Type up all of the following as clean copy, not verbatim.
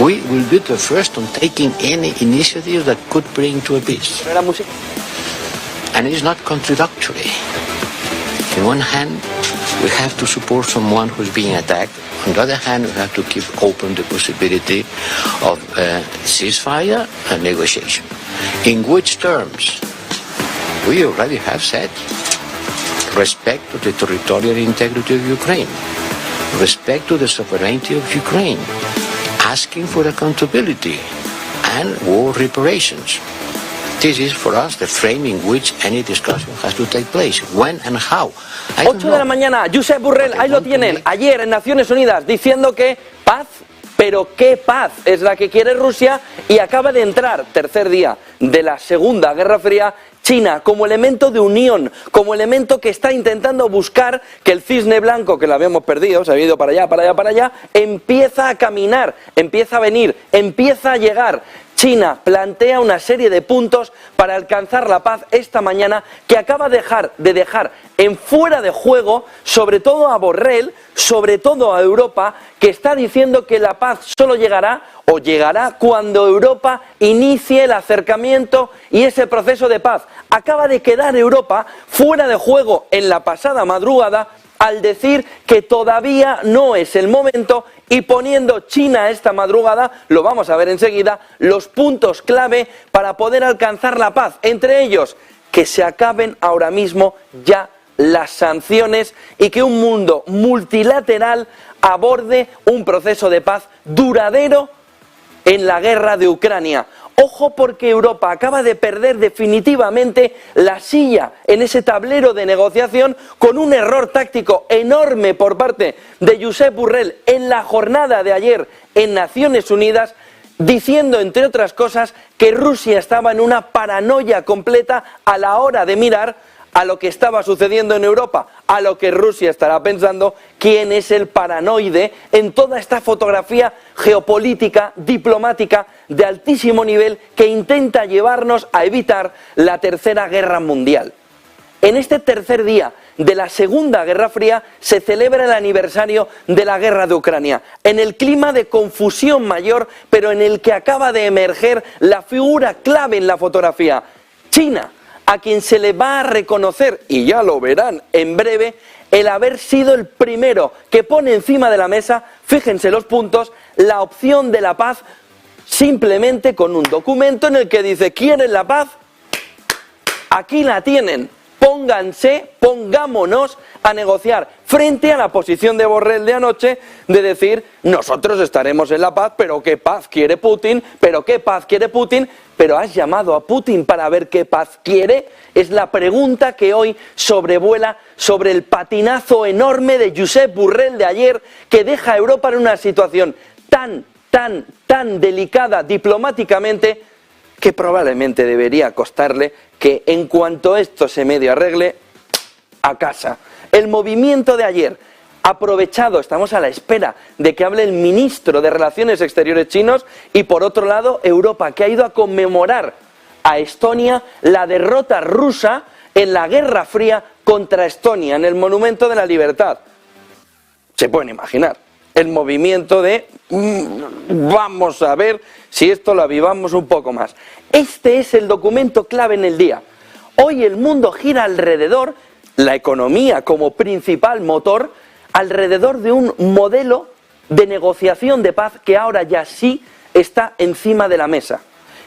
we will be the first on taking any initiative that could bring to a peace. And it's not contradictory. On one hand, we have to support someone who's being attacked. On the other hand, we have to keep open the possibility of ceasefire and negotiation. In which terms? We already have said respect to the territorial integrity of Ukraine, respect to the sovereignty of Ukraine, asking for accountability and war reparations. This is for us the frame in which any discussion has to take place. When and how. 8 de la mañana, Josep Borrell, ahí lo tienen, ayer en Naciones Unidas, diciendo que paz, pero qué paz es la que quiere Rusia, y acaba de entrar, tercer día de la Segunda Guerra Fría, China como elemento de unión, como elemento que está intentando buscar que el cisne blanco, que lo habíamos perdido, se ha ido para allá, para allá, para allá, empieza a caminar, empieza a venir, empieza a llegar. China plantea una serie de puntos para alcanzar la paz esta mañana, que acaba de dejar en fuera de juego, sobre todo a Borrell, sobre todo a Europa, que está diciendo que la paz solo llegará cuando Europa inicie el acercamiento y ese proceso de paz. Acaba de quedar Europa fuera de juego en la pasada madrugada al decir que todavía no es el momento, y poniendo China esta madrugada, lo vamos a ver enseguida, los puntos clave para poder alcanzar la paz. Entre ellos, que se acaben ahora mismo ya las sanciones y que un mundo multilateral aborde un proceso de paz duradero en la guerra de Ucrania. Ojo, porque Europa acaba de perder definitivamente la silla en ese tablero de negociación, con un error táctico enorme por parte de Josep Borrell en la jornada de ayer en Naciones Unidas, diciendo, entre otras cosas, que Rusia estaba en una paranoia completa a la hora de mirar a lo que estaba sucediendo en Europa, a lo que Rusia estará pensando quién es el paranoide en toda esta fotografía geopolítica, diplomática, de altísimo nivel, que intenta llevarnos a evitar la Tercera Guerra Mundial. En este tercer día de la Segunda Guerra Fría se celebra el aniversario de la guerra de Ucrania, en el clima de confusión mayor, pero en el que acaba de emerger la figura clave en la fotografía, China, a quien se le va a reconocer, y ya lo verán en breve, el haber sido el primero que pone encima de la mesa, fíjense los puntos, la opción de la paz, simplemente con un documento en el que dice: ¿quieren la paz? Aquí la tienen. Pongámonos a negociar, frente a la posición de Borrell de anoche de decir: nosotros estaremos en la paz, pero ¿qué paz quiere Putin? ¿Pero qué paz quiere Putin? ¿Pero has llamado a Putin para ver qué paz quiere? Es la pregunta que hoy sobrevuela sobre el patinazo enorme de Josep Borrell de ayer, que deja a Europa en una situación tan delicada diplomáticamente, que probablemente debería costarle que, en cuanto esto se medio arregle, a casa. El movimiento de ayer, aprovechado, estamos a la espera de que hable el ministro de Relaciones Exteriores chinos, y por otro lado Europa, que ha ido a conmemorar a Estonia la derrota rusa en la Guerra Fría contra Estonia, en el Monumento de la Libertad. Se pueden imaginar el movimiento de vamos a ver si esto lo avivamos un poco más. Este es el documento clave en el día. Hoy el mundo gira alrededor, la economía como principal motor, alrededor de un modelo de negociación de paz que ahora ya sí está encima de la mesa.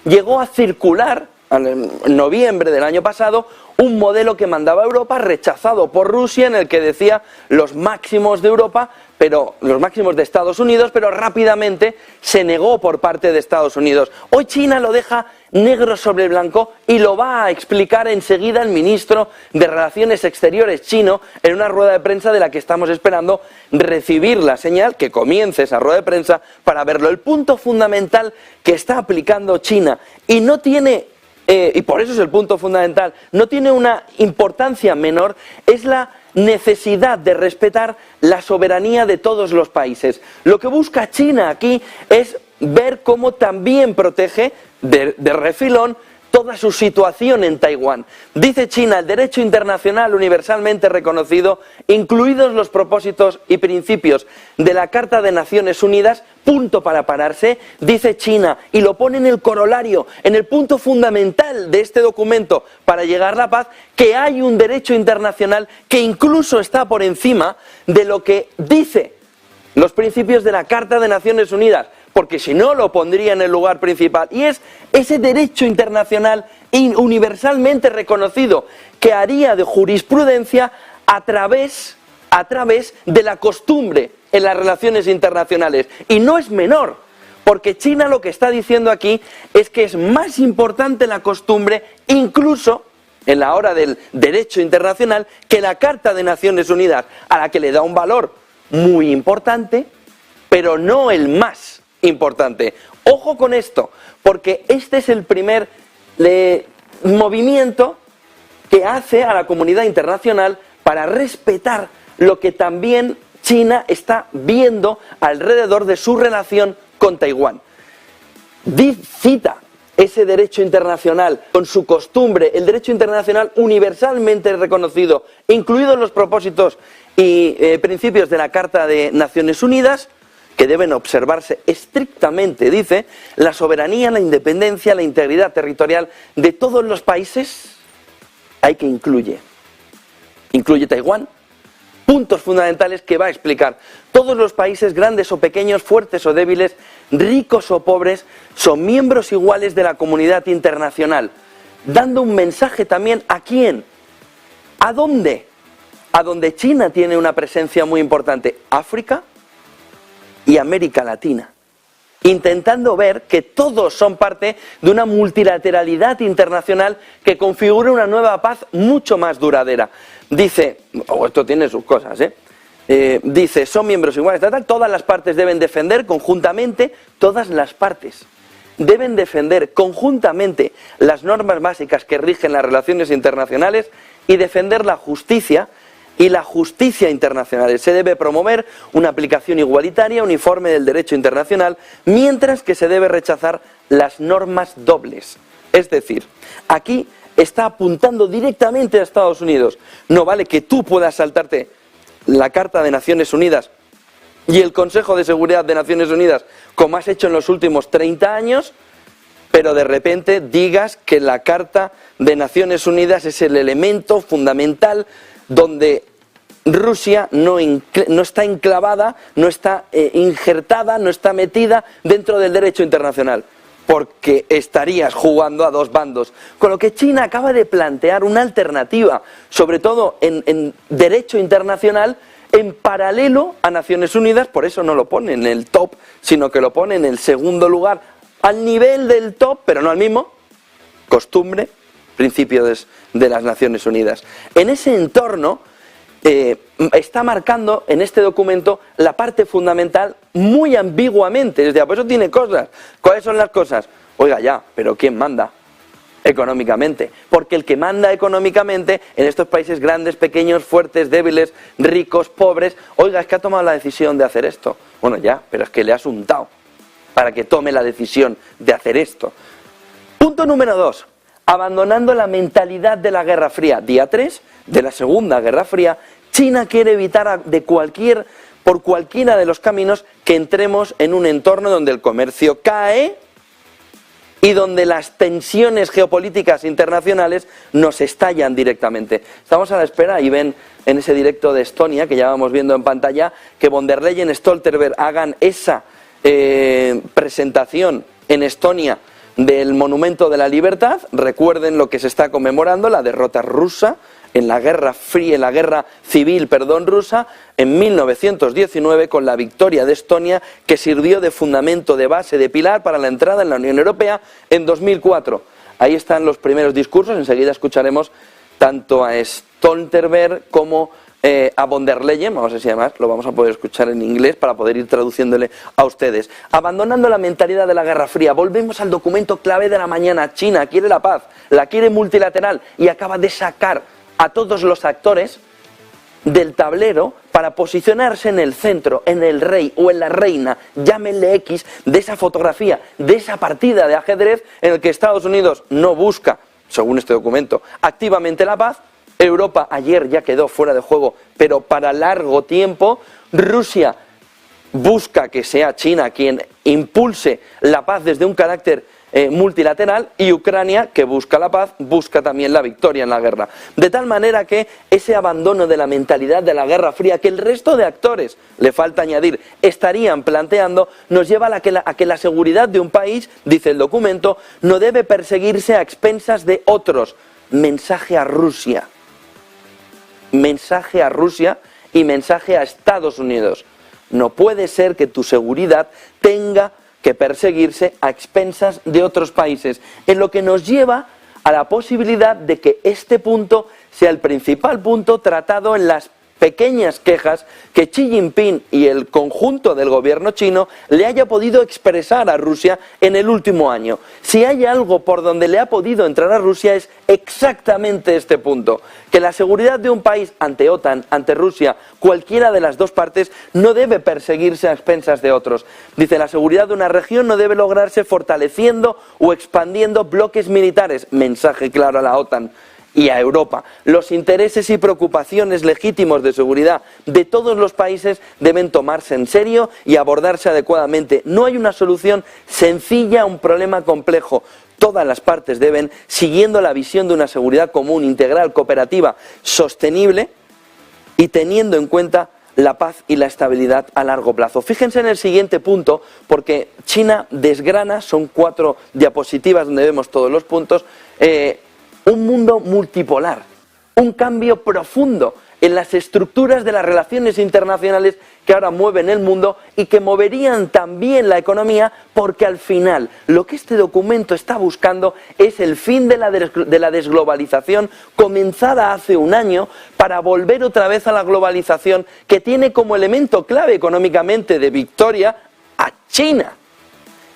Llegó a circular en noviembre del año pasado un modelo que mandaba Europa, rechazado por Rusia, en el que decía los máximos de Europa, pero los máximos de Estados Unidos, pero rápidamente se negó por parte de Estados Unidos. Hoy China lo deja negro sobre blanco y lo va a explicar enseguida el ministro de Relaciones Exteriores chino en una rueda de prensa de la que estamos esperando recibir la señal, que comience esa rueda de prensa para verlo. El punto fundamental que está aplicando China, y no tiene, y por eso es el punto fundamental, no tiene una importancia menor, es la necesidad de respetar la soberanía de todos los países. Lo que busca China aquí es ver cómo también protege de refilón toda su situación en Taiwán. Dice China, el derecho internacional universalmente reconocido, incluidos los propósitos y principios de la Carta de Naciones Unidas, punto para pararse, dice China, y lo pone en el corolario, en el punto fundamental de este documento para llegar a la paz, que hay un derecho internacional que incluso está por encima de lo que dice los principios de la Carta de Naciones Unidas, porque si no lo pondría en el lugar principal, y es ese derecho internacional universalmente reconocido que haría de jurisprudencia a través de la costumbre en las relaciones internacionales. Y no es menor, porque China lo que está diciendo aquí es que es más importante la costumbre, incluso en la hora del derecho internacional, que la Carta de Naciones Unidas, a la que le da un valor muy importante, pero no el más importante. Ojo con esto, porque este es el primer movimiento que hace a la comunidad internacional para respetar lo que también China está viendo alrededor de su relación con Taiwán. Cita ese derecho internacional con su costumbre, el derecho internacional universalmente reconocido, incluidos los propósitos y principios de la Carta de Naciones Unidas, que deben observarse estrictamente, dice, la soberanía, la independencia, la integridad territorial de todos los países, hay que incluye Taiwán, puntos fundamentales que va a explicar. Todos los países, grandes o pequeños, fuertes o débiles, ricos o pobres, son miembros iguales de la comunidad internacional, dando un mensaje también ¿a quién? ¿A dónde? A donde China tiene una presencia muy importante, África y América Latina, intentando ver que todos son parte de una multilateralidad internacional que configura una nueva paz mucho más duradera. Dice, esto tiene sus cosas, dice, son miembros iguales, todas las partes deben defender conjuntamente, todas las partes deben defender conjuntamente las normas básicas que rigen las relaciones internacionales y defender la justicia y la justicia internacional. Se debe promover una aplicación igualitaria, uniforme del derecho internacional, mientras que se debe rechazar las normas dobles. Es decir, aquí está apuntando directamente a Estados Unidos. No vale que tú puedas saltarte la Carta de Naciones Unidas y el Consejo de Seguridad de Naciones Unidas, como has hecho en los últimos 30 años, pero de repente digas que la Carta de Naciones Unidas es el elemento fundamental donde Rusia no está enclavada, no está injertada, no está metida dentro del derecho internacional, porque estarías jugando a dos bandos. Con lo que China acaba de plantear una alternativa, sobre todo en derecho internacional, en paralelo a Naciones Unidas, por eso no lo pone en el top, sino que lo pone en el segundo lugar, al nivel del top, pero no al mismo, costumbre, principios de las Naciones Unidas. En ese entorno está marcando en este documento la parte fundamental muy ambiguamente, es decir, por eso tiene cosas. ¿Cuáles son las cosas? Oiga ya, pero ¿quién manda económicamente? Porque el que manda económicamente en estos países grandes, pequeños, fuertes, débiles, ricos, pobres, oiga, es que ha tomado la decisión de hacer esto. Bueno ya, pero es que le has untado para que tome la decisión de hacer esto. Punto número 2. Abandonando la mentalidad de la Guerra Fría. Día 3 de la Segunda Guerra Fría, China quiere evitar por cualquiera de los caminos que entremos en un entorno donde el comercio cae y donde las tensiones geopolíticas internacionales nos estallan directamente. Estamos a la espera y ven en ese directo de Estonia, que ya vamos viendo en pantalla, que von der Leyen y Stoltenberg hagan esa presentación en Estonia del Monumento de la Libertad. Recuerden lo que se está conmemorando, la derrota rusa en la Guerra Fría, en la Guerra Civil, rusa, en 1919, con la victoria de Estonia, que sirvió de fundamento, de base, de pilar para la entrada en la Unión Europea en 2004. Ahí están los primeros discursos, enseguida escucharemos tanto a Stoltenberg como a von der Leyen, vamos a ver si además lo vamos a poder escuchar en inglés para poder ir traduciéndole a ustedes. Abandonando la mentalidad de la Guerra Fría, volvemos al documento clave de la mañana. China quiere la paz, la quiere multilateral y acaba de sacar a todos los actores del tablero para posicionarse en el centro, en el rey o en la reina, llámenle X, de esa fotografía, de esa partida de ajedrez en el que Estados Unidos no busca, según este documento, activamente la paz. Europa ayer ya quedó fuera de juego, pero para largo tiempo. Rusia busca que sea China quien impulse la paz desde un carácter multilateral, y Ucrania, que busca la paz, busca también la victoria en la guerra. De tal manera que ese abandono de la mentalidad de la Guerra Fría que el resto de actores, le falta añadir, estarían planteando, nos lleva a que la seguridad de un país, dice el documento, no debe perseguirse a expensas de otros. Mensaje a Rusia. Mensaje a Rusia y mensaje a Estados Unidos. No puede ser que tu seguridad tenga que perseguirse a expensas de otros países, en lo que nos lleva a la posibilidad de que este punto sea el principal punto tratado en las pequeñas quejas que Xi Jinping y el conjunto del gobierno chino le haya podido expresar a Rusia en el último año. Si hay algo por donde le ha podido entrar a Rusia es exactamente este punto, que la seguridad de un país ante OTAN, ante Rusia, cualquiera de las dos partes, no debe perseguirse a expensas de otros. Dice, la seguridad de una región no debe lograrse fortaleciendo o expandiendo bloques militares. Mensaje claro a la OTAN y a Europa. Los intereses y preocupaciones legítimos de seguridad de todos los países deben tomarse en serio y abordarse adecuadamente. No hay una solución sencilla a un problema complejo. Todas las partes deben, siguiendo la visión de una seguridad común, integral, cooperativa, sostenible y teniendo en cuenta la paz y la estabilidad a largo plazo. Fíjense en el siguiente punto, porque China desgrana, son 4 diapositivas donde vemos todos los puntos, un mundo multipolar, un cambio profundo en las estructuras de las relaciones internacionales que ahora mueven el mundo y que moverían también la economía, porque al final lo que este documento está buscando es el fin de la desglobalización comenzada hace un año, para volver otra vez a la globalización que tiene como elemento clave económicamente de victoria a China.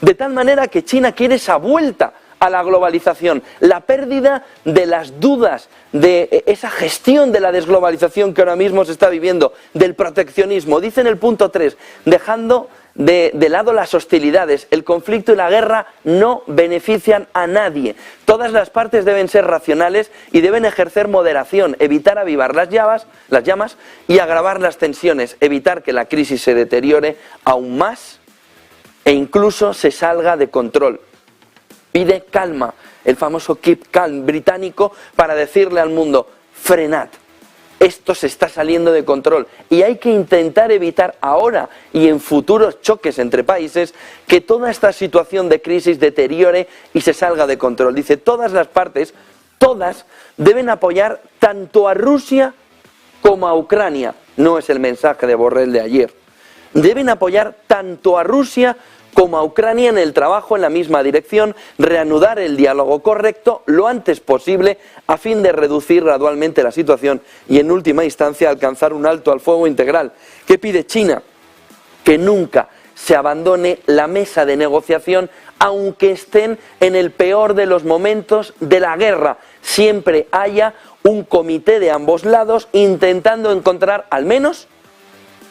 De tal manera que China quiere esa vuelta a la globalización, la pérdida de las dudas, de esa gestión de la desglobalización que ahora mismo se está viviendo, del proteccionismo. Dice en el punto 3, dejando de lado las hostilidades, el conflicto y la guerra no benefician a nadie. Todas las partes deben ser racionales y deben ejercer moderación, evitar avivar las llamas y agravar las tensiones, evitar que la crisis se deteriore aún más e incluso se salga de control. Pide calma, el famoso keep calm británico, para decirle al mundo, frenad, esto se está saliendo de control y hay que intentar evitar ahora y en futuros choques entre países que toda esta situación de crisis deteriore y se salga de control. Dice, todas las partes, todas, deben apoyar tanto a Rusia como a Ucrania. No es el mensaje de Borrell de ayer. Deben apoyar tanto a Rusia como a Ucrania en el trabajo en la misma dirección, reanudar el diálogo correcto lo antes posible a fin de reducir gradualmente la situación y en última instancia alcanzar un alto al fuego integral. ¿Qué pide China? Que nunca se abandone la mesa de negociación aunque estén en el peor de los momentos de la guerra. Siempre haya un comité de ambos lados intentando encontrar al menos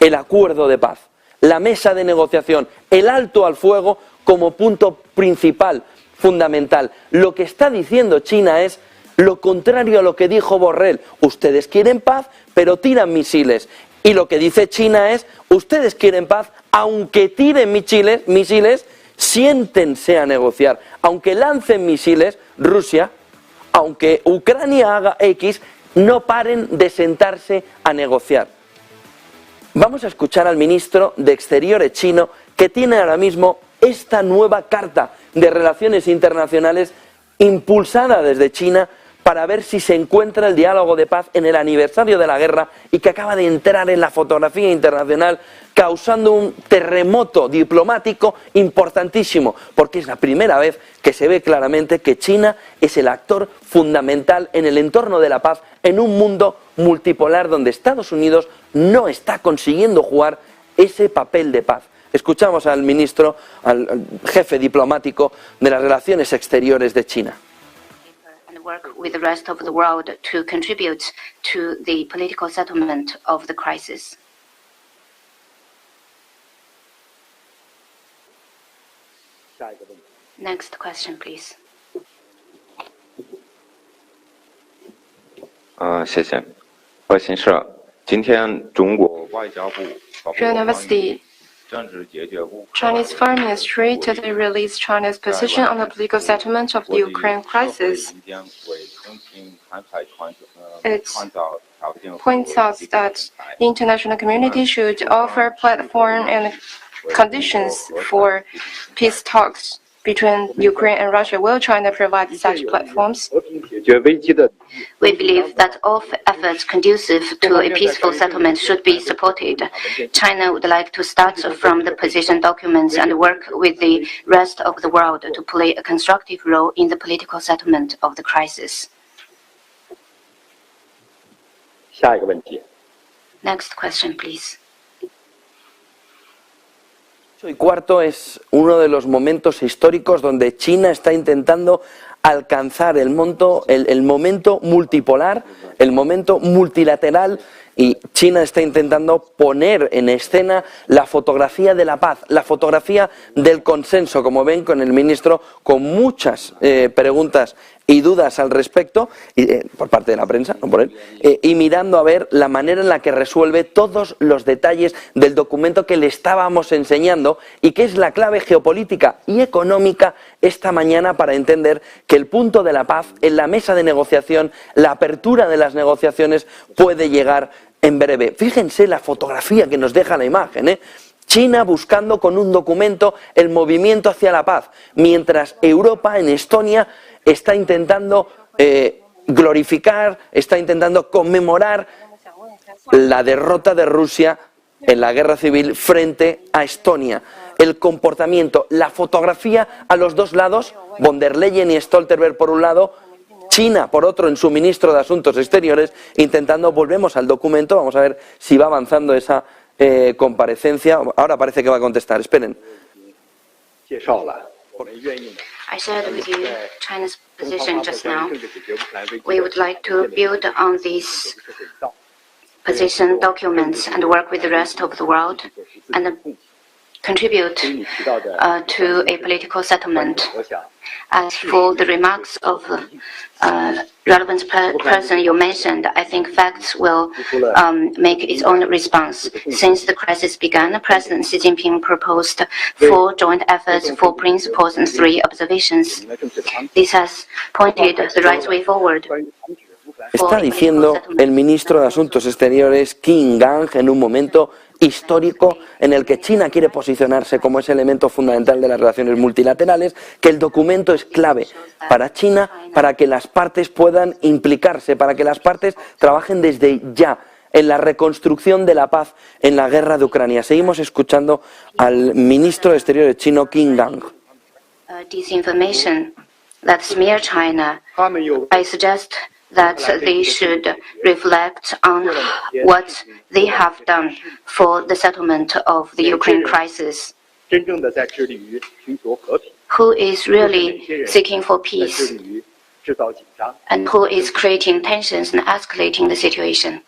el acuerdo de paz. La mesa de negociación, el alto al fuego como punto principal, fundamental. Lo que está diciendo China es lo contrario a lo que dijo Borrell. Ustedes quieren paz, pero tiran misiles. Y lo que dice China es, ustedes quieren paz, aunque tiren misiles, siéntense a negociar. Aunque lancen misiles, Rusia, aunque Ucrania haga X, no paren de sentarse a negociar. Vamos a escuchar al ministro de Exteriores chino, que tiene ahora mismo esta nueva carta de relaciones internacionales impulsada desde China para ver si se encuentra el diálogo de paz en el aniversario de la guerra y que acaba de entrar en la fotografía internacional causando un terremoto diplomático importantísimo, porque es la primera vez que se ve claramente que China es el actor fundamental en el entorno de la paz en un mundo multipolar donde Estados Unidos no está consiguiendo jugar ese papel de paz. Escuchamos al ministro, al jefe diplomático de las relaciones exteriores de China. Work with the rest of the world to contribute to the political settlement of the crisis. Next question, please. 谢谢。我姓社，今天中国外交部 University Chinese Foreign Ministry today released China's position on the political settlement of the Ukraine crisis. It points out that the international community should offer platform and conditions for peace talks between Ukraine and Russia. Will China provide such platforms? We believe that all efforts conducive to a peaceful settlement should be supported. China would like to start from the position documents and work with the rest of the world to play a constructive role in the political settlement of the crisis. 下一个问题。 Next question, please. Y cuarto es uno de los momentos históricos donde China está intentando alcanzar el momento multipolar, el momento multilateral, y China está intentando poner en escena la fotografía de la paz, la fotografía del consenso, como ven, con el ministro con muchas preguntas y dudas al respecto, por parte de la prensa, no por él, y mirando a ver la manera en la que resuelve todos los detalles del documento que le estábamos enseñando y que es la clave geopolítica y económica esta mañana para entender que el punto de la paz en la mesa de negociación, la apertura de las negociaciones puede llegar en breve. Fíjense la fotografía que nos deja la imagen, China buscando con un documento el movimiento hacia la paz, mientras Europa en Estonia está intentando glorificar, está intentando conmemorar la derrota de Rusia en la guerra civil frente a Estonia. El comportamiento, la fotografía a los dos lados, von der Leyen y Stoltenberg por un lado, China por otro en su ministro de Asuntos Exteriores, intentando, volvemos al documento, vamos a ver si va avanzando esa comparecencia. Ahora parece que va a contestar, esperen. I shared with you China's position just now. We would like to build on these position documents and work with the rest of the world and contribute to a political settlement. As for the remarks of relevant person you mentioned, I think facts will make its own response. Since the crisis began, President Xi Jinping proposed 4 joint efforts, 4 principles and 3 observations. This has pointed the right way forward. Está diciendo el ministro de Asuntos Exteriores, Qin Gang, en un momento histórico en el que China quiere posicionarse como ese elemento fundamental de las relaciones multilaterales, que el documento es clave para China, para que las partes puedan implicarse, para que las partes trabajen desde ya en la reconstrucción de la paz en la guerra de Ucrania. Seguimos escuchando al ministro de Exteriores chino, Qin Gang. Disinformation that smear China, I suggest that they should reflect on what they have done for the settlement of the Ukraine crisis. Who is really seeking for peace and who is creating tensions and escalating the situation.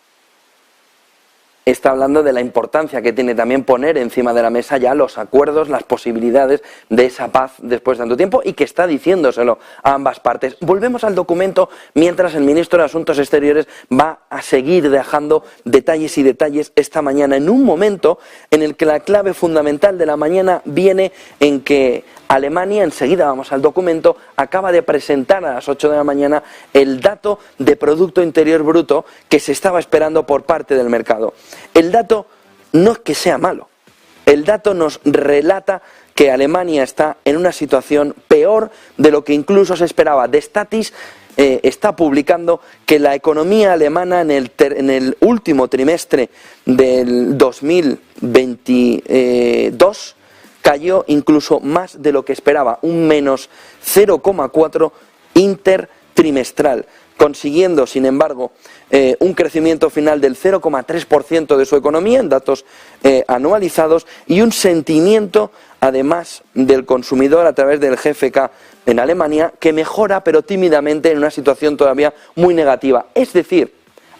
Está hablando de la importancia que tiene también poner encima de la mesa ya los acuerdos, las posibilidades de esa paz después de tanto tiempo y que está diciéndoselo a ambas partes. Volvemos al documento mientras el ministro de Asuntos Exteriores va a seguir dejando detalles y detalles esta mañana en un momento en el que la clave fundamental de la mañana viene en que Alemania, enseguida vamos al documento, acaba de presentar a las 8 de la mañana el dato de Producto Interior Bruto que se estaba esperando por parte del mercado. El dato no es que sea malo, el dato nos relata que Alemania está en una situación peor de lo que incluso se esperaba. De Statis está publicando que la economía alemana en el último trimestre del 2022 cayó incluso más de lo que esperaba, un menos 0,4 intertrimestral, consiguiendo, sin embargo, un crecimiento final del 0,3% de su economía en datos anualizados y un sentimiento, además, del consumidor a través del GfK en Alemania, que mejora, pero tímidamente, en una situación todavía muy negativa. Es decir,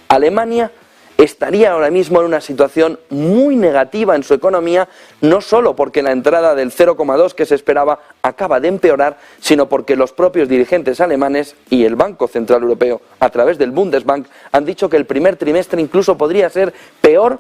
Alemania estaría ahora mismo en una situación muy negativa en su economía, no solo porque la entrada del 0,2 que se esperaba acaba de empeorar, sino porque los propios dirigentes alemanes y el Banco Central Europeo, a través del Bundesbank, han dicho que el primer trimestre incluso podría ser peor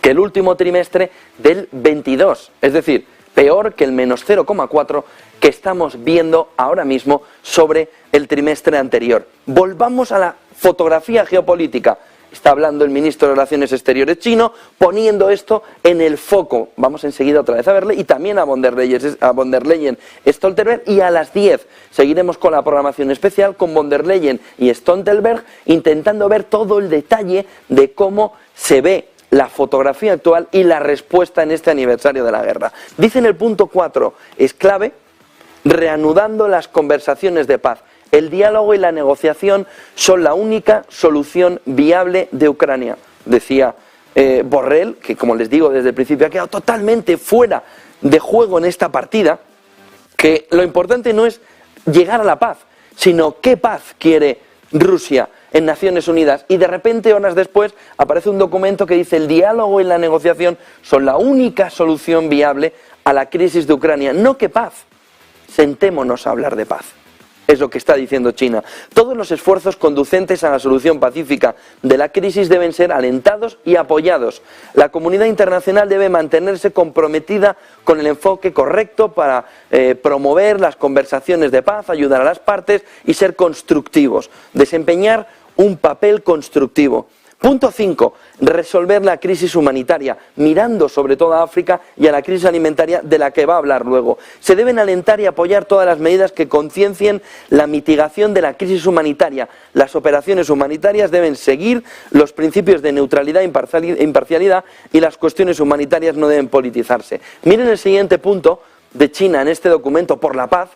que el último trimestre del 22, es decir, peor que el menos 0,4 que estamos viendo ahora mismo sobre el trimestre anterior. Volvamos a la fotografía geopolítica. Está hablando el ministro de Relaciones Exteriores chino, poniendo esto en el foco. Vamos enseguida otra vez a verle, y también a von der Leyen Stoltenberg, y a las 10 seguiremos con la programación especial con von der Leyen y Stoltenberg, intentando ver todo el detalle de cómo se ve la fotografía actual y la respuesta en este aniversario de la guerra. Dice en el punto 4, es clave, reanudando las conversaciones de paz. El diálogo y la negociación son la única solución viable de Ucrania, decía Borrell, que como les digo desde el principio ha quedado totalmente fuera de juego en esta partida, que lo importante no es llegar a la paz, sino qué paz quiere Rusia en Naciones Unidas. Y de repente, horas después, aparece un documento que dice el diálogo y la negociación son la única solución viable a la crisis de Ucrania. No que paz, sentémonos a hablar de paz. Es lo que está diciendo China. Todos los esfuerzos conducentes a la solución pacífica de la crisis deben ser alentados y apoyados. La comunidad internacional debe mantenerse comprometida con el enfoque correcto para promover las conversaciones de paz, ayudar a las partes y ser constructivos. Desempeñar un papel constructivo. Punto 5. Resolver la crisis humanitaria, mirando sobre todo a África y a la crisis alimentaria de la que va a hablar luego. Se deben alentar y apoyar todas las medidas que conciencien la mitigación de la crisis humanitaria. Las operaciones humanitarias deben seguir los principios de neutralidad e imparcialidad, y las cuestiones humanitarias no deben politizarse. Miren el siguiente punto de China en este documento por la paz,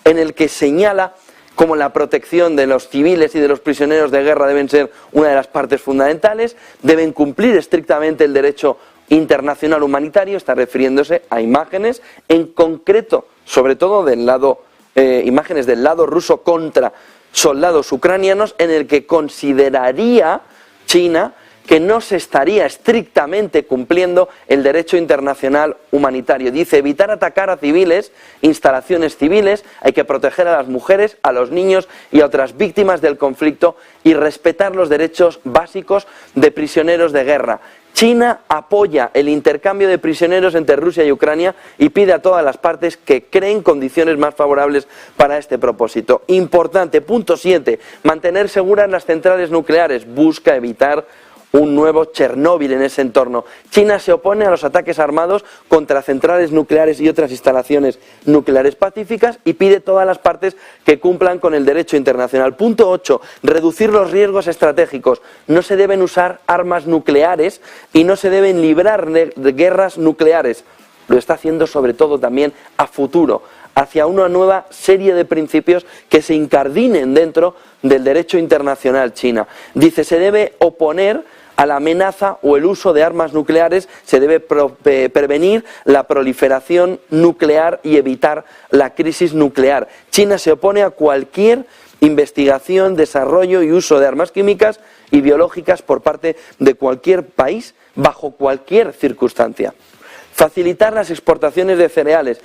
en el que señala como la protección de los civiles y de los prisioneros de guerra deben ser una de las partes fundamentales, deben cumplir estrictamente el derecho internacional humanitario, está refiriéndose a imágenes, en concreto, sobre todo del lado, imágenes del lado ruso contra soldados ucranianos, en el que consideraría China que no se estaría estrictamente cumpliendo el derecho internacional humanitario. Dice, evitar atacar a civiles, instalaciones civiles, hay que proteger a las mujeres, a los niños y a otras víctimas del conflicto, y respetar los derechos básicos de prisioneros de guerra. China apoya el intercambio de prisioneros entre Rusia y Ucrania y pide a todas las partes que creen condiciones más favorables para este propósito. Importante, punto 7, mantener seguras las centrales nucleares, busca evitar un nuevo Chernóbil en ese entorno. China se opone a los ataques armados contra centrales nucleares y otras instalaciones nucleares pacíficas y pide a todas las partes que cumplan con el derecho internacional. Punto 8. Reducir los riesgos estratégicos. No se deben usar armas nucleares y no se deben librar de guerras nucleares. Lo está haciendo sobre todo también a futuro, hacia una nueva serie de principios que se incardinen dentro del derecho internacional China. Dice, se debe oponer a la amenaza o el uso de armas nucleares, se debe prevenir la proliferación nuclear y evitar la crisis nuclear. China se opone a cualquier investigación, desarrollo y uso de armas químicas y biológicas por parte de cualquier país bajo cualquier circunstancia. Facilitar las exportaciones de cereales.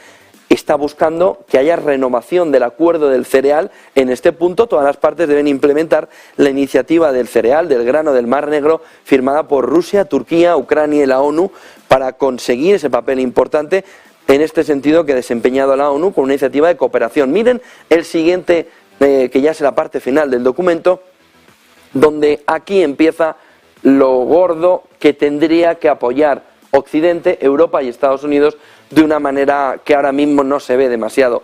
Está buscando que haya renovación del acuerdo del cereal. En este punto todas las partes deben implementar la iniciativa del cereal, del grano del Mar Negro, firmada por Rusia, Turquía, Ucrania y la ONU, para conseguir ese papel importante en este sentido que ha desempeñado la ONU con una iniciativa de cooperación. Miren el siguiente, que ya es la parte final del documento, donde aquí empieza lo gordo que tendría que apoyar Occidente, Europa y Estados Unidos de una manera que ahora mismo no se ve demasiado.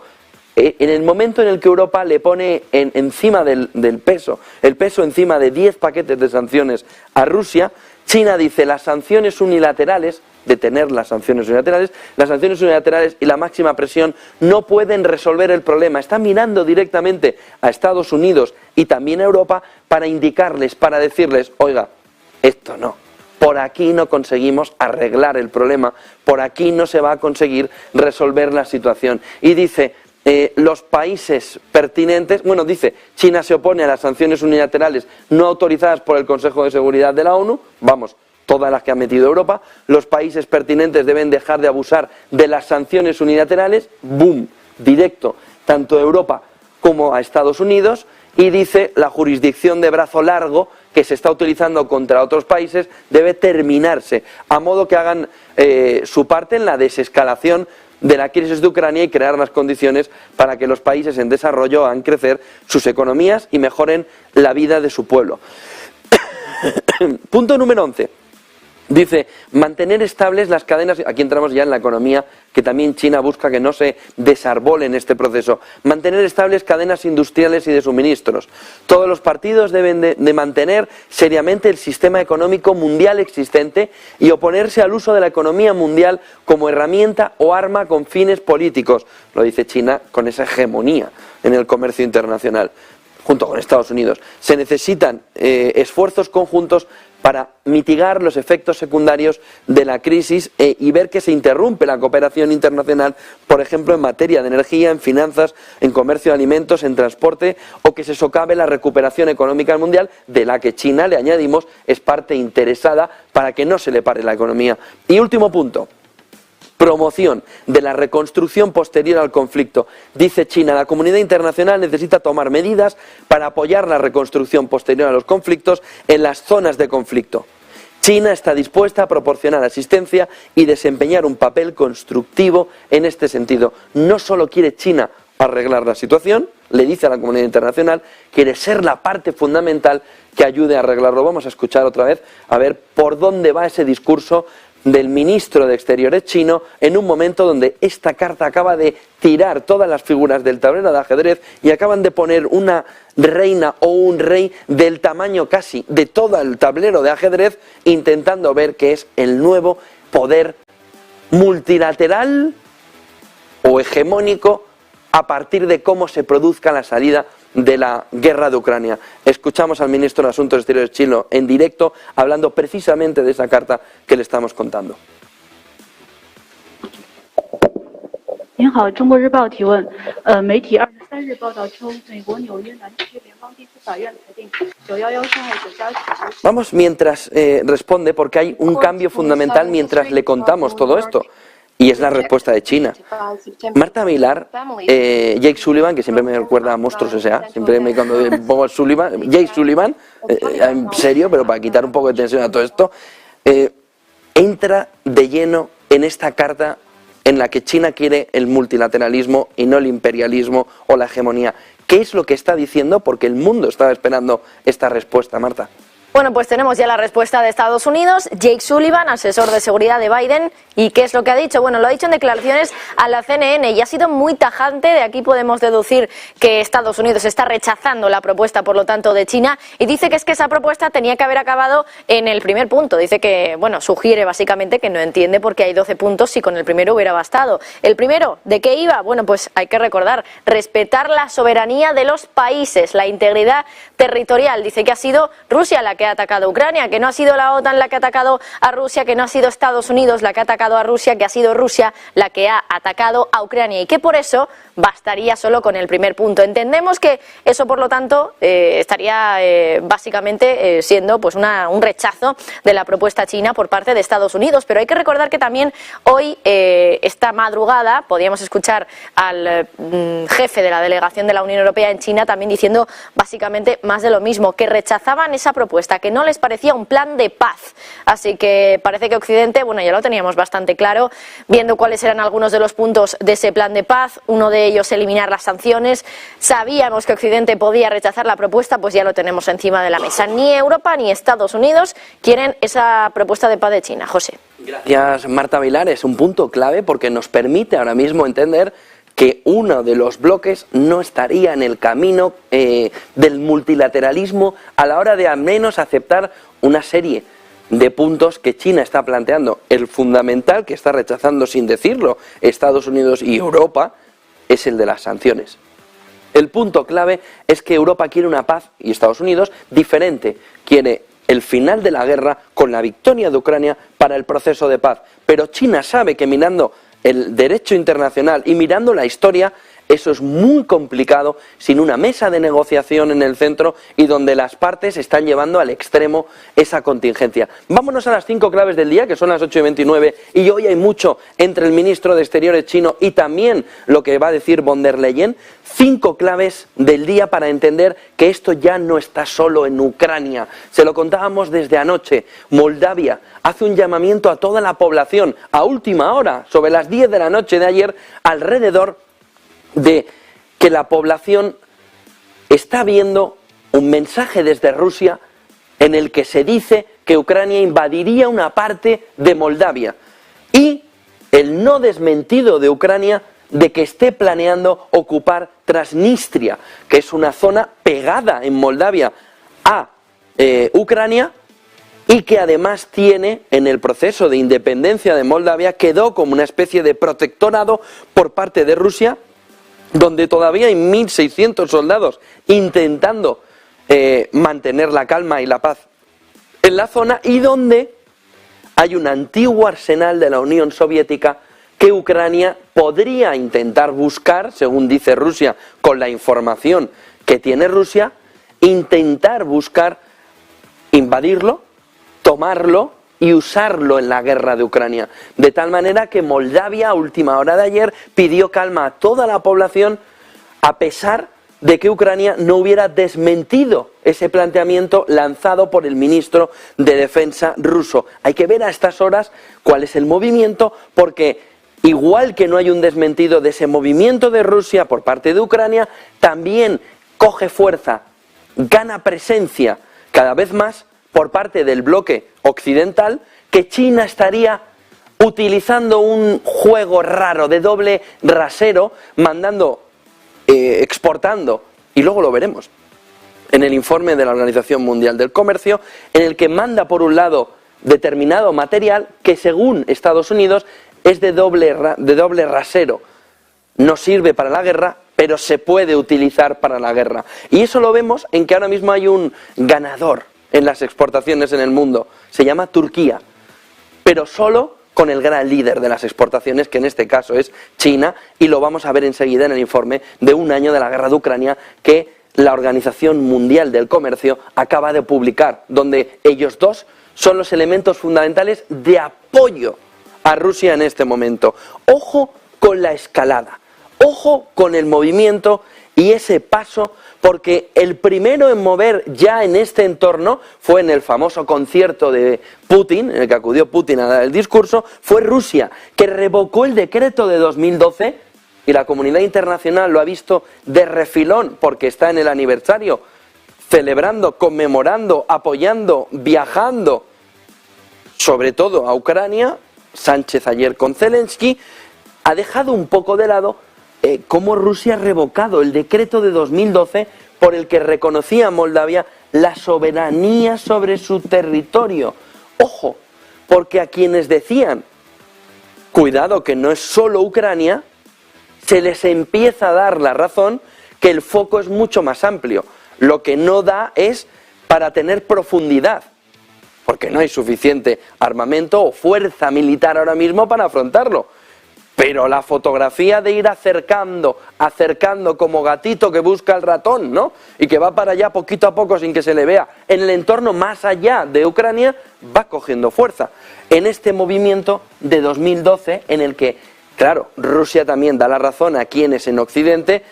En el momento en el que Europa le pone encima del peso, el peso encima de 10 paquetes de sanciones a Rusia, China dice las sanciones unilaterales, detener las sanciones unilaterales y la máxima presión no pueden resolver el problema. Está mirando directamente a Estados Unidos y también a Europa para indicarles, para decirles, oiga, esto no. Por aquí no conseguimos arreglar el problema, por aquí no se va a conseguir resolver la situación. Y dice, los países pertinentes, bueno, dice, China se opone a las sanciones unilaterales no autorizadas por el Consejo de Seguridad de la ONU, vamos, todas las que ha metido Europa, los países pertinentes deben dejar de abusar de las sanciones unilaterales, boom, directo, tanto a Europa como a Estados Unidos, y dice, la jurisdicción de brazo largo que se está utilizando contra otros países debe terminarse, a modo que hagan su parte en la desescalación de la crisis de Ucrania y crear las condiciones para que los países en desarrollo hagan crecer sus economías y mejoren la vida de su pueblo. Punto número 11. Dice, mantener estables las cadenas, aquí entramos ya en la economía, que también China busca que no se desarbole en este proceso, mantener estables cadenas industriales y de suministros. Todos los partidos deben de mantener seriamente el sistema económico mundial existente y oponerse al uso de la economía mundial como herramienta o arma con fines políticos, lo dice China con esa hegemonía en el comercio internacional, junto con Estados Unidos. Se necesitan esfuerzos conjuntos para mitigar los efectos secundarios de la crisis y ver que se interrumpe la cooperación internacional, por ejemplo, en materia de energía, en finanzas, en comercio de alimentos, en transporte, o que se socave la recuperación económica mundial, de la que China, le añadimos, es parte interesada para que no se le pare la economía. Y último punto. Promoción de la reconstrucción posterior al conflicto. Dice China, la comunidad internacional necesita tomar medidas para apoyar la reconstrucción posterior a los conflictos en las zonas de conflicto. China está dispuesta a proporcionar asistencia y desempeñar un papel constructivo en este sentido. No solo quiere China arreglar la situación, le dice a la comunidad internacional, quiere ser la parte fundamental que ayude a arreglarlo. Vamos a escuchar otra vez, a ver por dónde va ese discurso del ministro de Exteriores chino en un momento donde esta carta acaba de tirar todas las figuras del tablero de ajedrez y acaban de poner una reina o un rey del tamaño casi de todo el tablero de ajedrez, intentando ver qué es el nuevo poder multilateral o hegemónico a partir de cómo se produzca la salida de la guerra de Ucrania. Escuchamos al ministro de Asuntos Exteriores chino en directo hablando precisamente de esa carta que le estamos contando. Vamos mientras responde, porque hay un cambio fundamental mientras le contamos todo esto. Y es la respuesta de China. Marta Vilar, Jake Sullivan, que siempre me recuerda a Monstruos S.A., siempre cuando pongo Sullivan, Jake Sullivan, en serio, pero para quitar un poco de tensión a todo esto, entra de lleno en esta carta en la que China quiere el multilateralismo y no el imperialismo o la hegemonía. ¿Qué es lo que está diciendo? Porque el mundo estaba esperando esta respuesta, Marta. Bueno, pues tenemos ya la respuesta de Estados Unidos. Jake Sullivan, asesor de seguridad de Biden. ¿Y qué es lo que ha dicho? Bueno, lo ha dicho en declaraciones a la CNN y ha sido muy tajante. De aquí podemos deducir que Estados Unidos está rechazando la propuesta, por lo tanto, de China. Y dice que es que esa propuesta tenía que haber acabado en el primer punto. Dice que, bueno, sugiere básicamente que no entiende por qué hay 12 puntos si con el primero hubiera bastado. ¿El primero de qué iba? Bueno, pues hay que recordar, respetar la soberanía de los países, la integridad territorial. Dice que ha sido Rusia la que ha atacado a Ucrania, que no ha sido la OTAN la que ha atacado a Rusia, que no ha sido Estados Unidos la que ha atacado a Rusia, que ha sido Rusia la que ha atacado a Ucrania y que por eso bastaría solo con el primer punto. Entendemos que eso, por lo tanto, estaría básicamente siendo pues un rechazo de la propuesta china por parte de Estados Unidos, pero hay que recordar que también hoy, esta madrugada, podíamos escuchar al jefe de la delegación de la Unión Europea en China también diciendo básicamente más de lo mismo, que rechazaban esa propuesta, que no les parecía un plan de paz. Así que parece que Occidente, bueno, ya lo teníamos bastante claro, viendo cuáles eran algunos de los puntos de ese plan de paz, uno de ellos eliminar las sanciones. Sabíamos que Occidente podía rechazar la propuesta, pues ya lo tenemos encima de la mesa. Ni Europa ni Estados Unidos quieren esa propuesta de paz de China. José. Gracias, Marta Vilar. Es un punto clave porque nos permite ahora mismo entender que uno de los bloques no estaría en el camino del multilateralismo a la hora de al menos aceptar una serie de puntos que China está planteando. El fundamental, que está rechazando sin decirlo Estados Unidos y Europa, es el de las sanciones. El punto clave es que Europa quiere una paz y Estados Unidos diferente. Quiere el final de la guerra con la victoria de Ucrania para el proceso de paz. Pero China sabe que mirando el derecho internacional y mirando la historia, Eso es muy complicado sin una mesa de negociación en el centro y donde las partes están llevando al extremo esa contingencia. Vámonos a las 5 claves del día, que son las 8:29, y hoy hay mucho entre el ministro de Exteriores chino y también lo que va a decir von der Leyen. 5 claves del día para entender que esto ya no está solo en Ucrania. Se lo contábamos desde anoche. Moldavia hace un llamamiento a toda la población a última hora, sobre las 10 de la noche de ayer, alrededor de que la población está viendo un mensaje desde Rusia en el que se dice que Ucrania invadiría una parte de Moldavia y el no desmentido de Ucrania de que esté planeando ocupar Transnistria, que es una zona pegada en Moldavia a Ucrania y que además tiene, en el proceso de independencia de Moldavia, quedó como una especie de protectorado por parte de Rusia, donde todavía hay 1.600 soldados intentando mantener la calma y la paz en la zona, y donde hay un antiguo arsenal de la Unión Soviética que Ucrania podría intentar buscar, según dice Rusia, con la información que tiene Rusia, intentar buscar invadirlo, tomarlo y usarlo en la guerra de Ucrania. De tal manera que Moldavia, a última hora de ayer, pidió calma a toda la población, a pesar de que Ucrania no hubiera desmentido ese planteamiento lanzado por el ministro de Defensa ruso. Hay que ver a estas horas cuál es el movimiento, porque igual que no hay un desmentido de ese movimiento de Rusia por parte de Ucrania, también coge fuerza, gana presencia cada vez más por parte del bloque occidental, que China estaría utilizando un juego raro de doble rasero, exportando, y luego lo veremos en el informe de la Organización Mundial del Comercio, en el que manda por un lado determinado material que según Estados Unidos es de doble rasero, no sirve para la guerra, pero se puede utilizar para la guerra. Y eso lo vemos en que ahora mismo hay un ganador en las exportaciones en el mundo, se llama Turquía, pero solo con el gran líder de las exportaciones, que en este caso es China, y lo vamos a ver enseguida en el informe de un año de la guerra de Ucrania que la Organización Mundial del Comercio acaba de publicar, donde ellos dos son los elementos fundamentales de apoyo a Rusia en este momento. Ojo con la escalada, ojo con el movimiento y ese paso, porque el primero en mover ya en este entorno fue en el famoso concierto de Putin, en el que acudió Putin a dar el discurso, fue Rusia, que revocó el decreto de 2012 y la comunidad internacional lo ha visto de refilón porque está en el aniversario, celebrando, conmemorando, apoyando, viajando, sobre todo a Ucrania. Sánchez ayer con Zelensky ha dejado un poco de lado cómo Rusia ha revocado el decreto de 2012 por el que reconocía a Moldavia la soberanía sobre su territorio. Ojo, porque a quienes decían, cuidado que no es solo Ucrania, se les empieza a dar la razón que el foco es mucho más amplio. Lo que no da es para tener profundidad, porque no hay suficiente armamento o fuerza militar ahora mismo para afrontarlo. Pero la fotografía de ir acercando como gatito que busca el ratón, ¿no? Y que va para allá poquito a poco sin que se le vea, en el entorno más allá de Ucrania, va cogiendo fuerza. En este movimiento de 2012, en el que, claro, Rusia también da la razón a quienes en Occidente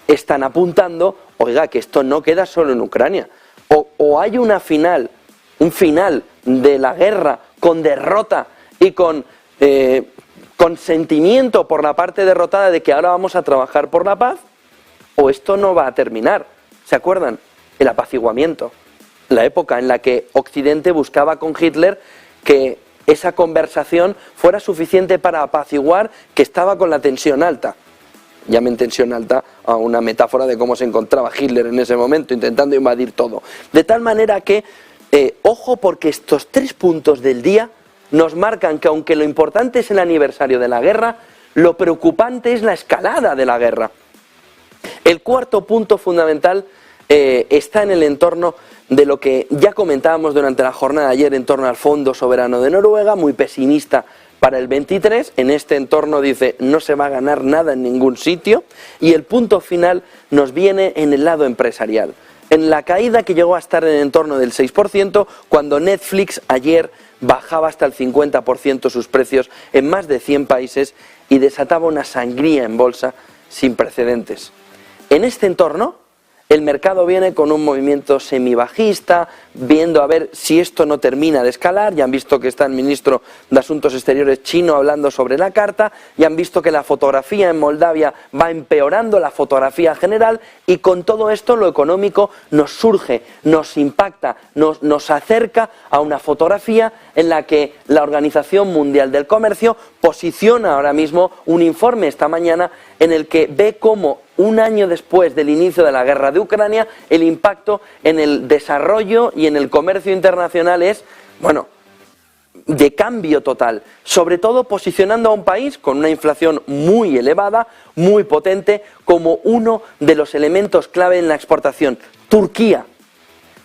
están apuntando, oiga, que esto no queda solo en Ucrania. O hay un final de la guerra con derrota y con consentimiento por la parte derrotada de que ahora vamos a trabajar por la paz, o esto no va a terminar. ¿Se acuerdan? El apaciguamiento, la época en la que Occidente buscaba con Hitler que esa conversación fuera suficiente para apaciguar que estaba con la tensión alta. Llamen tensión alta a una metáfora de cómo se encontraba Hitler en ese momento, intentando invadir todo. De tal manera que, ojo, porque estos 3 puntos del día nos marcan que aunque lo importante es el aniversario de la guerra, lo preocupante es la escalada de la guerra. El cuarto punto fundamental está en el entorno de lo que ya comentábamos durante la jornada de ayer en torno al Fondo Soberano de Noruega, muy pesimista para el 23. En este entorno dice no se va a ganar nada en ningún sitio, y el punto final nos viene en el lado empresarial, en la caída que llegó a estar en el entorno del 6%, cuando Netflix ayer bajaba hasta el 50% sus precios en más de 100 países y desataba una sangría en bolsa sin precedentes. En este entorno, el mercado viene con un movimiento semibajista, viendo a ver si esto no termina de escalar. Ya han visto que está el ministro de Asuntos Exteriores chino hablando sobre la carta, ya han visto que la fotografía en Moldavia va empeorando, la fotografía general, y con todo esto lo económico nos surge, nos impacta, nos acerca a una fotografía en la que la Organización Mundial del Comercio posiciona ahora mismo un informe esta mañana en el que ve cómo un año después del inicio de la guerra de Ucrania, el impacto en el desarrollo y en el comercio internacional es, bueno, de cambio total, sobre todo posicionando a un país con una inflación muy elevada, muy potente, como uno de los elementos clave en la exportación. Turquía,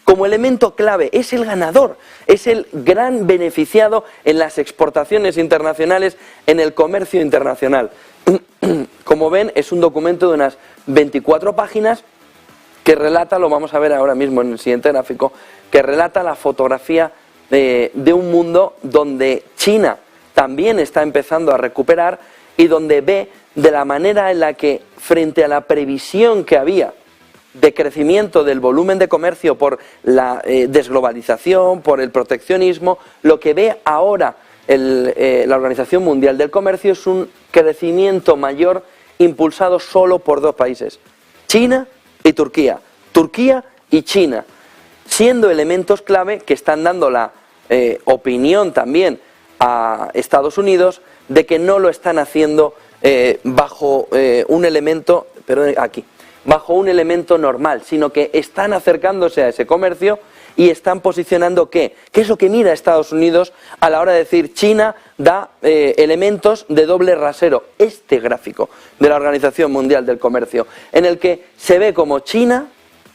como elemento clave, es el ganador, es el gran beneficiado en las exportaciones internacionales, en el comercio internacional. Como ven, es un documento de unas 24 páginas que relata, lo vamos a ver ahora mismo en el siguiente gráfico, que relata la fotografía de un mundo donde China también está empezando a recuperar y donde ve de la manera en la que, frente a la previsión que había de crecimiento del volumen de comercio por la desglobalización, por el proteccionismo, lo que ve ahora la Organización Mundial del Comercio es un crecimiento mayor impulsado solo por dos países, China y Turquía. Turquía y China, siendo elementos clave que están dando la opinión también a Estados Unidos de que no lo están haciendo bajo un elemento, bajo un elemento normal, sino que están acercándose a ese comercio y están posicionando ¿qué es lo que mira Estados Unidos a la hora de decir China da elementos de doble rasero? Este gráfico de la Organización Mundial del Comercio, en el que se ve como China,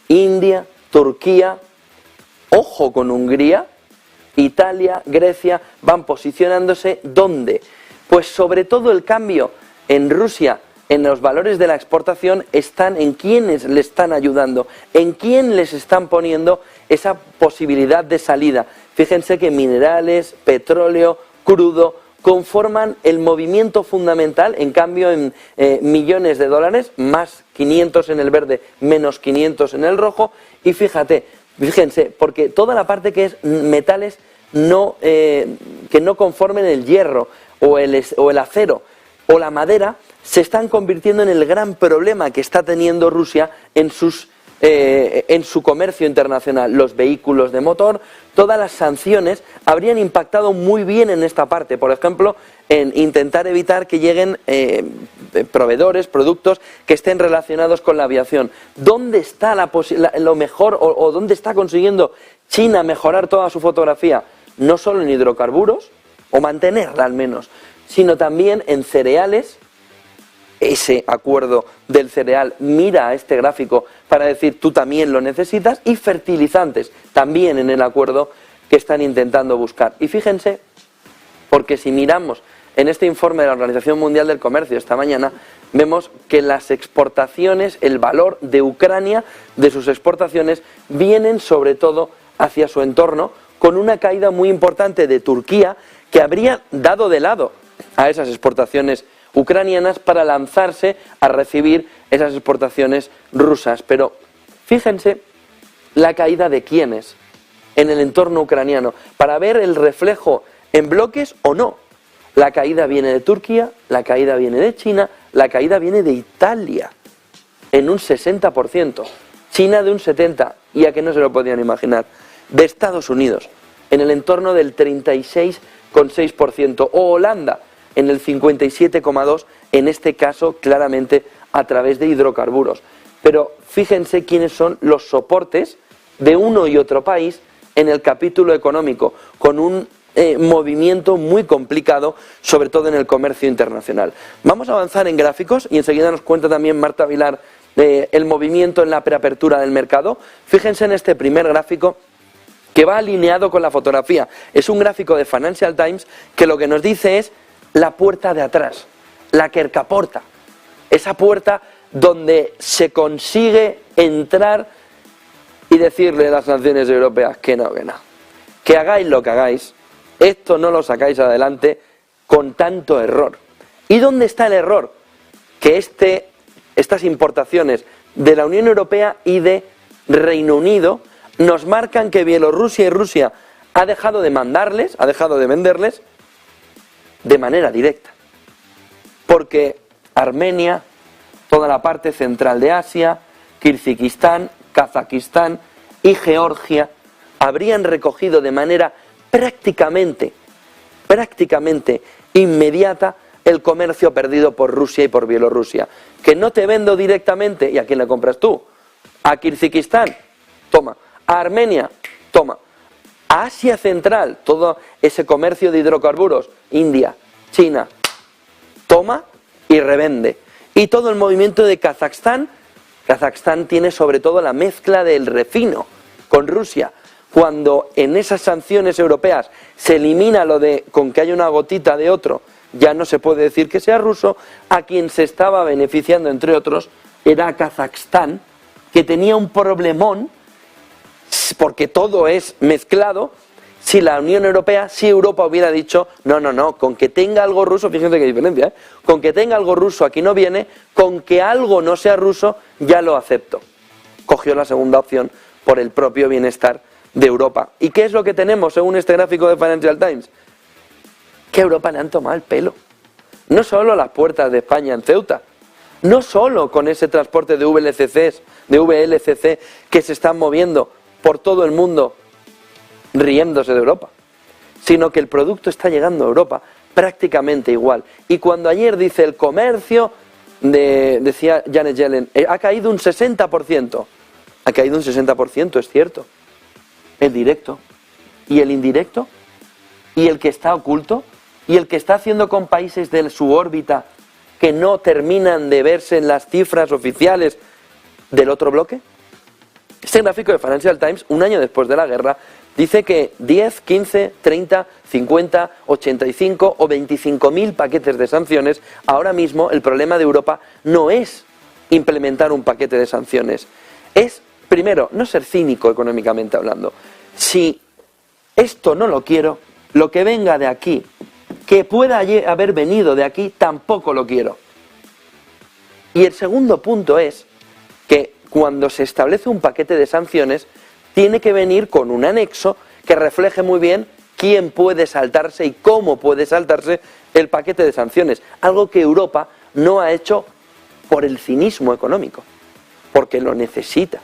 India, Turquía, ojo con Hungría, Italia, Grecia, van posicionándose ¿dónde? Pues sobre todo el cambio en Rusia, en los valores de la exportación, están en quiénes le están ayudando, en quién les están poniendo esa posibilidad de salida. Fíjense que minerales, petróleo, crudo conforman el movimiento fundamental, en cambio en millones de dólares, más 500 en el verde, menos 500 en el rojo, y fíjense, porque toda la parte que es metales que no conformen el hierro o el acero o la madera, se están convirtiendo en el gran problema que está teniendo Rusia en su comercio internacional. Los vehículos de motor, todas las sanciones habrían impactado muy bien en esta parte. Por ejemplo, en intentar evitar que lleguen proveedores, productos que estén relacionados con la aviación. ¿Dónde está lo mejor o dónde está consiguiendo China mejorar toda su fotografía? No solo en hidrocarburos, o mantenerla al menos, sino también en cereales. Ese acuerdo del cereal mira a este gráfico para decir tú también lo necesitas, y fertilizantes también en el acuerdo que están intentando buscar. Y fíjense, porque si miramos en este informe de la Organización Mundial del Comercio esta mañana, vemos que las exportaciones, el valor de Ucrania, de sus exportaciones, vienen sobre todo hacia su entorno, con una caída muy importante de Turquía, que habría dado de lado a esas exportaciones ucranianas para lanzarse a recibir esas exportaciones rusas. Pero fíjense la caída de quiénes en el entorno ucraniano, para ver el reflejo en bloques o no. La caída viene de Turquía, la caída viene de China, la caída viene de Italia en un 60%, China de un 70%, y a que no se lo podían imaginar, de Estados Unidos en el entorno del 36,6%, o Holanda en el 57,2%, en este caso claramente a través de hidrocarburos. Pero fíjense quiénes son los soportes de uno y otro país en el capítulo económico, con un movimiento muy complicado, sobre todo en el comercio internacional. Vamos a avanzar en gráficos y enseguida nos cuenta también Marta Vilar el movimiento en la preapertura del mercado. Fíjense en este primer gráfico, que va alineado con la fotografía. Es un gráfico de Financial Times que lo que nos dice es la puerta de atrás, la quercaporta, esa puerta donde se consigue entrar y decirle a las naciones europeas que no, que hagáis lo que hagáis, esto no lo sacáis adelante con tanto error. ¿Y dónde está el error? Que estas importaciones de la Unión Europea y de Reino Unido nos marcan que Bielorrusia y Rusia ha dejado de mandarles, ha dejado de venderles de manera directa. Porque Armenia, toda la parte central de Asia, Kirguistán, Kazajistán y Georgia habrían recogido de manera prácticamente inmediata el comercio perdido por Rusia y por Bielorrusia. Que no te vendo directamente, ¿y a quién le compras tú? A Kirguistán, toma. A Armenia, toma. A Asia Central, todo ese comercio de hidrocarburos, India, China, toma y revende. Y todo el movimiento de Kazajstán tiene sobre todo la mezcla del refino con Rusia. Cuando en esas sanciones europeas se elimina lo de con que haya una gotita de otro, ya no se puede decir que sea ruso, a quien se estaba beneficiando, entre otros, era Kazajstán, que tenía un problemón, porque todo es mezclado. Si la Unión Europea, si Europa hubiera dicho, no, con que tenga algo ruso, fíjense qué diferencia, con que tenga algo ruso aquí no viene, con que algo no sea ruso, ya lo acepto. Cogió la segunda opción por el propio bienestar de Europa. ¿Y qué es lo que tenemos según este gráfico de Financial Times? Que a Europa le han tomado el pelo. No solo las puertas de España en Ceuta, no solo con ese transporte de VLCC que se están moviendo por todo el mundo riéndose de Europa, sino que el producto está llegando a Europa prácticamente igual. Y cuando ayer dice el comercio, decía Janet Yellen, ha caído un 60%. Ha caído un 60%, es cierto. El directo. ¿Y el indirecto? ¿Y el que está oculto? ¿Y el que está haciendo con países de su órbita que no terminan de verse en las cifras oficiales del otro bloque? Este gráfico de Financial Times, un año después de la guerra, dice que 10, 15, 30, 50, 85 o 25.000 paquetes de sanciones. Ahora mismo el problema de Europa no es implementar un paquete de sanciones. Es, primero, no ser cínico económicamente hablando. Si esto no lo quiero, lo que venga de aquí, que pueda haber venido de aquí, tampoco lo quiero. Y el segundo punto es que cuando se establece un paquete de sanciones, tiene que venir con un anexo que refleje muy bien quién puede saltarse y cómo puede saltarse el paquete de sanciones. Algo que Europa no ha hecho por el cinismo económico, porque lo necesita.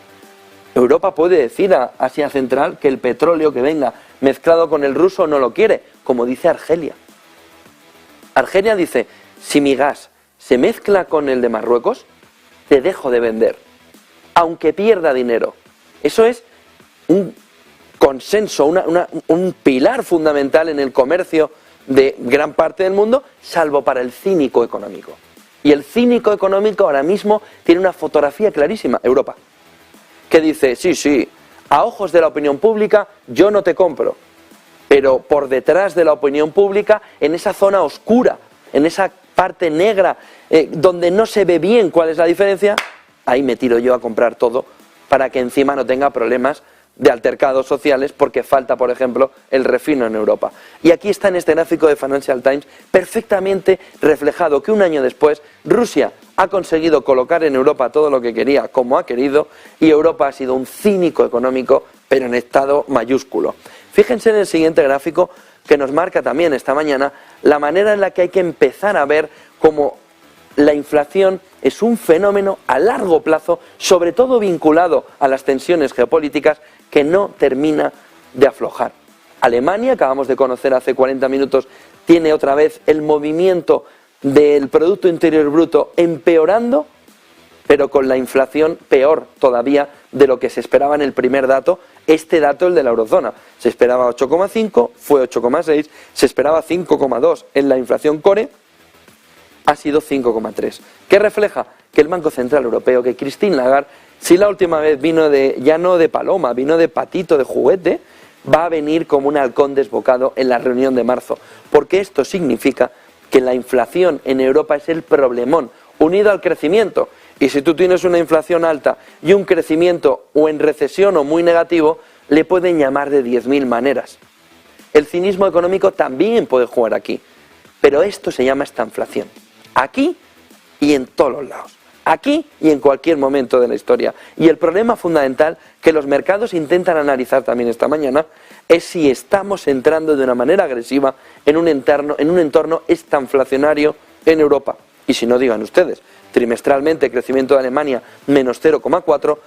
Europa puede decir a Asia Central que el petróleo que venga mezclado con el ruso no lo quiere, como dice Argelia. Argelia dice, si mi gas se mezcla con el de Marruecos, te dejo de vender, aunque pierda dinero. Eso es un consenso, un pilar fundamental en el comercio de gran parte del mundo, salvo para el cínico económico. Y el cínico económico ahora mismo tiene una fotografía clarísima, Europa, que dice, sí, a ojos de la opinión pública yo no te compro, pero por detrás de la opinión pública, en esa zona oscura, en esa parte negra, donde no se ve bien cuál es la diferencia, ahí me tiro yo a comprar todo para que encima no tenga problemas de altercados sociales porque falta, por ejemplo, el refino en Europa. Y aquí está en este gráfico de Financial Times perfectamente reflejado que un año después Rusia ha conseguido colocar en Europa todo lo que quería como ha querido y Europa ha sido un cínico económico, pero en estado mayúsculo. Fíjense en el siguiente gráfico que nos marca también esta mañana la manera en la que hay que empezar a ver cómo la inflación es un fenómeno a largo plazo, sobre todo vinculado a las tensiones geopolíticas, que no termina de aflojar. Alemania, acabamos de conocer hace 40 minutos, tiene otra vez el movimiento del Producto Interior Bruto empeorando, pero con la inflación peor todavía de lo que se esperaba en el primer dato, este dato el de la eurozona. Se esperaba 8,5, fue 8,6, se esperaba 5,2 en la inflación core, ha sido 5,3. ¿Qué refleja? Que el Banco Central Europeo, que Christine Lagarde, si la última vez vino ya no de paloma, vino de patito, de juguete, va a venir como un halcón desbocado en la reunión de marzo, porque esto significa que la inflación en Europa es el problemón, unido al crecimiento. Y si tú tienes una inflación alta y un crecimiento o en recesión o muy negativo, le pueden llamar de 10.000 maneras. El cinismo económico también puede jugar aquí, pero esto se llama estanflación. Aquí y en todos los lados. Aquí y en cualquier momento de la historia. Y el problema fundamental que los mercados intentan analizar también esta mañana es si estamos entrando de una manera agresiva en un entorno estanflacionario en Europa. Y si no, digan ustedes, trimestralmente crecimiento de Alemania menos 0,4,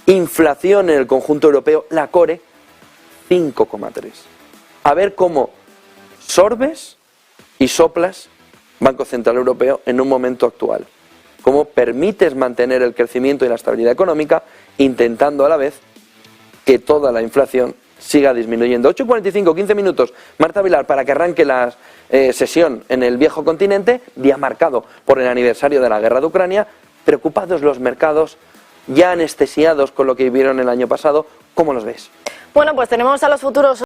inflación en el conjunto europeo, la core, 5,3. A ver cómo sorbes y soplas, Banco Central Europeo, en un momento actual. Cómo permites mantener el crecimiento y la estabilidad económica, intentando a la vez que toda la inflación siga disminuyendo. 8:45, 15 minutos, Marta Vilar, para que arranque la sesión en el viejo continente, día marcado por el aniversario de la guerra de Ucrania. Preocupados los mercados, ya anestesiados con lo que vivieron el año pasado, ¿cómo los ves? Bueno, pues tenemos a los futuros